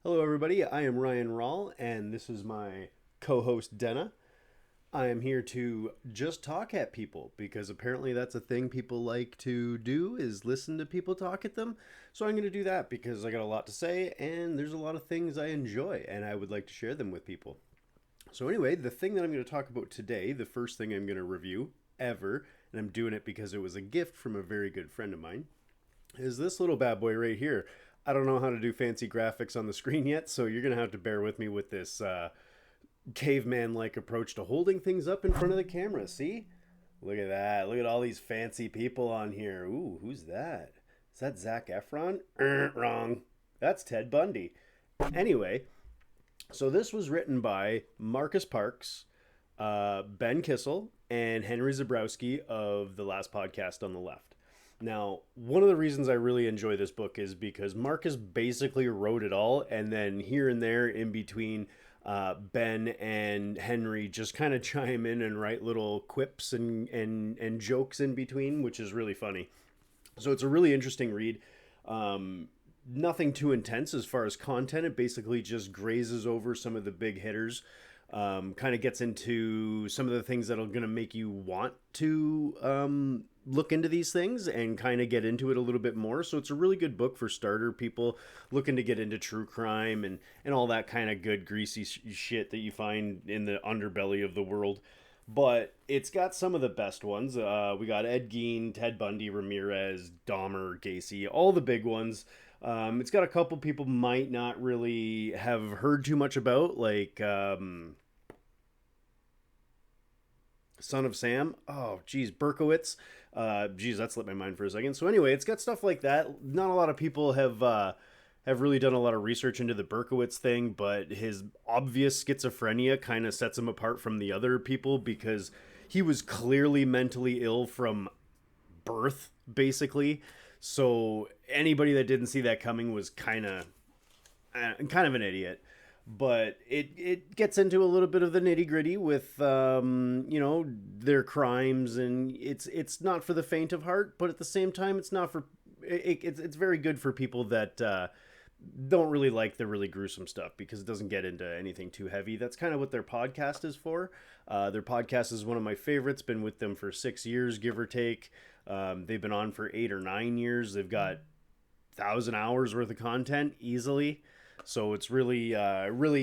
Hello, everybody. I am Ryan Rawl, and this is my co host, Denna. I am here to just talk at people because apparently that's a thing people like to do is listen to people talk at them. So I'm going to do that because I got a lot to say and there's a lot of things I enjoy and I would like to share them with people. So anyway, the thing that I'm going to talk about today, the first thing I'm going to review ever, and I'm doing it because it was a gift from a very good friend of mine, is this little bad boy right here. I don't know how to do fancy graphics on the screen yet, so you're going to have to bear with me with this caveman like approach to holding things up in front of the camera. See? Look at that. Look at all these fancy people on here. Ooh, who's that? Is that Zach Efron? Wrong. That's Ted Bundy. Anyway, so this was written by Marcus Parks, Ben Kissel, and Henry Zabrowski of the last podcast on the left. Now, one of the reasons I really enjoy this book is because Marcus basically wrote it all, and then here and there in between, Ben and Henry just kind of chime in and write little quips and jokes in between, which is really funny. So it's a really interesting read. Nothing too intense as far as content. It basically just grazes over some of the big hitters. Kind of gets into some of the things that are going to make you want to look into these things and kind of get into it a little bit more. So it's a really good book for starter people looking to get into true crime and all that kind of good greasy shit that you find in the underbelly of the world. But it's got some of the best ones. We got Ed Gein, Ted Bundy, Ramirez, Dahmer, Gacy, all the big ones. It's got a couple people might not really have heard too much about, like Son of Sam. Oh, geez, Berkowitz. Geez, that slipped my mind for a second. So anyway, it's got stuff like that. Not a lot of people have really done a lot of research into the Berkowitz thing, but his obvious schizophrenia kind of sets him apart from the other people because he was clearly mentally ill from birth, basically. So anybody that didn't see that coming was kind of an idiot. But it gets into a little bit of the nitty gritty with their crimes, and it's not for the faint of heart, but at the same time it's not for it's very good for people that don't really like the really gruesome stuff because it doesn't get into anything too heavy. That's kind of what their podcast is for. Their podcast is one of my favorites. Been with them for 6 years, give or take. They've been on for 8 or 9 years. They've got 1,000 hours worth of content easily. So it's really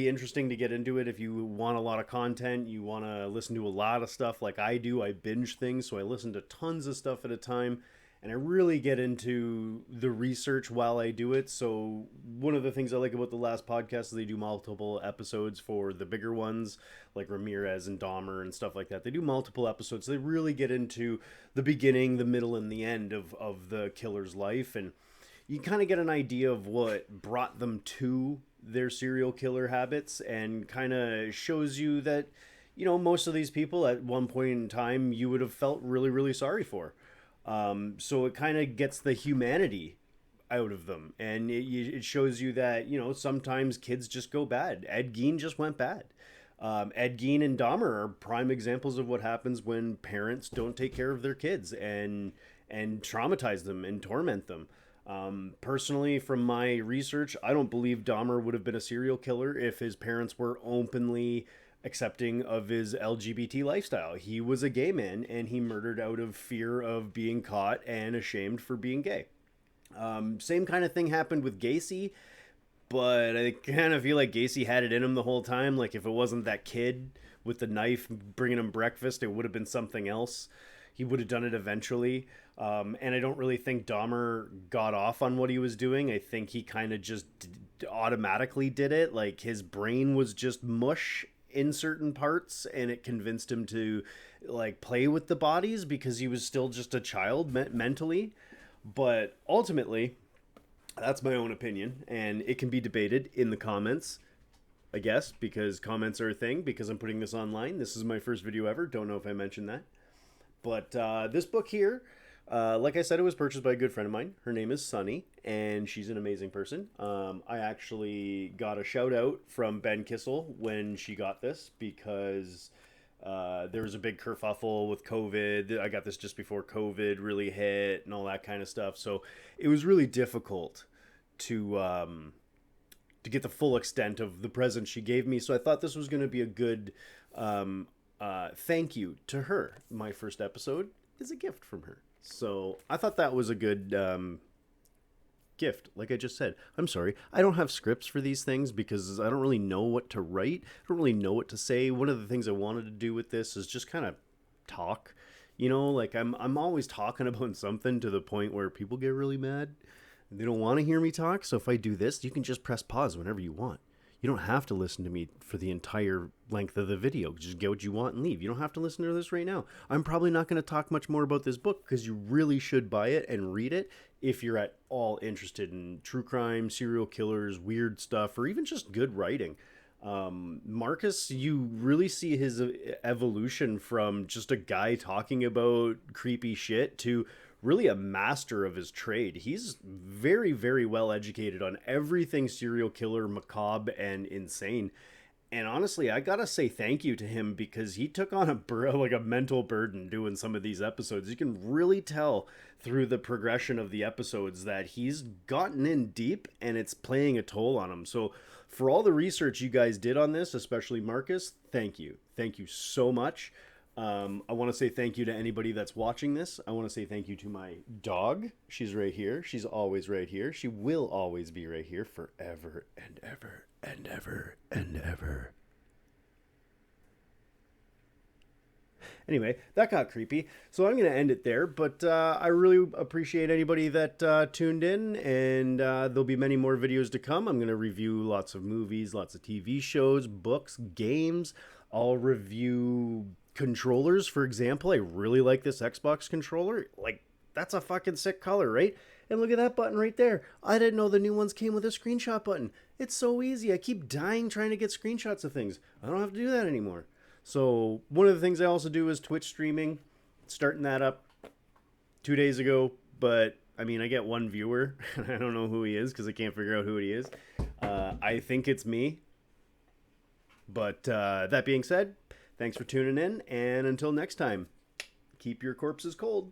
interesting to get into it if you want a lot of content. You want to listen to a lot of stuff like I do. I binge things, so I listen to tons of stuff at a time. And I really get into the research while I do it. So one of the things I like about the last podcast is they do multiple episodes for the bigger ones, like Ramirez and Dahmer and stuff like that. They do multiple episodes. They really get into the beginning, the middle, and the end of the killer's life. And you kind of get an idea of what brought them to their serial killer habits and kind of shows you that, most of these people at one point in time you would have felt really, really sorry for. So it kind of gets the humanity out of them. And it shows you that, sometimes kids just go bad. Ed Gein just went bad. Ed Gein and Dahmer are prime examples of what happens when parents don't take care of their kids and traumatize them and torment them. Personally, from my research, I don't believe Dahmer would have been a serial killer if his parents were openly accepting of his LGBT lifestyle. He was a gay man and he murdered out of fear of being caught and ashamed for being gay. Same kind of thing happened with Gacy, but I kind of feel like Gacy had it in him the whole time. Like if it wasn't that kid with the knife bringing him breakfast, it would have been something else. He would have done it eventually. And I don't really think Dahmer got off on what he was doing. I think he kind of just automatically did it. Like his brain was just mush in certain parts and it convinced him to like play with the bodies because he was still just a child mentally. But ultimately, that's my own opinion and it can be debated in the comments, I guess, because comments are a thing because I'm putting this online. This is my first video ever. Don't know if I mentioned that. But this book here, like I said, it was purchased by a good friend of mine. Her name is Sunny, and she's an amazing person. I actually got a shout out from Ben Kissel when she got this because there was a big kerfuffle with COVID. I got this just before COVID really hit and all that kind of stuff. So it was really difficult to to get the full extent of the present she gave me. So I thought this was going to be a good thank you to her. My first episode is a gift from her. So I thought that was a good gift. Like I just said, I'm sorry, I don't have scripts for these things because I don't really know what to write. I don't really know what to say. One of the things I wanted to do with this is just kind of talk. You know, like I'm always talking about something to the point where people get really mad. They don't want to hear me talk. So if I do this, you can just press pause whenever you want. You don't have to listen to me for the entire length of the video. Just get what you want and leave. You don't have to listen to this right now. I'm probably not going to talk much more about this book because you really should buy it and read it if you're at all interested in true crime, serial killers, weird stuff, or even just good writing. Marcus, you really see his evolution from just a guy talking about creepy shit to really a master of his trade. He's very, very well educated on everything serial killer, macabre, and insane. And honestly, I gotta say thank you to him because he took on a mental burden doing some of these episodes. You can really tell through the progression of the episodes that he's gotten in deep and it's playing a toll on him. So for all the research you guys did on this, especially Marcus, thank you. Thank you so much. I want to say thank you to anybody that's watching this. I want to say thank you to my dog. She's right here. She's always right here. She will always be right here forever and ever and ever and ever. Anyway, that got creepy. So I'm going to end it there. But I really appreciate anybody that tuned in. And there'll be many more videos to come. I'm going to review lots of movies, lots of TV shows, books, games. I'll review controllers, for example. I really like this Xbox controller. Like, that's a fucking sick color, right? And look at that button right there. I didn't know the new ones came with a screenshot button. It's so easy. I keep dying trying to get screenshots of things. I don't have to do that anymore. So one of the things I also do is Twitch streaming. Starting that up 2 days ago. But, I mean, I get one viewer. I don't know who he is because I can't figure out who he is. I think it's me. But that being said, thanks for tuning in, and until next time, keep your corpses cold.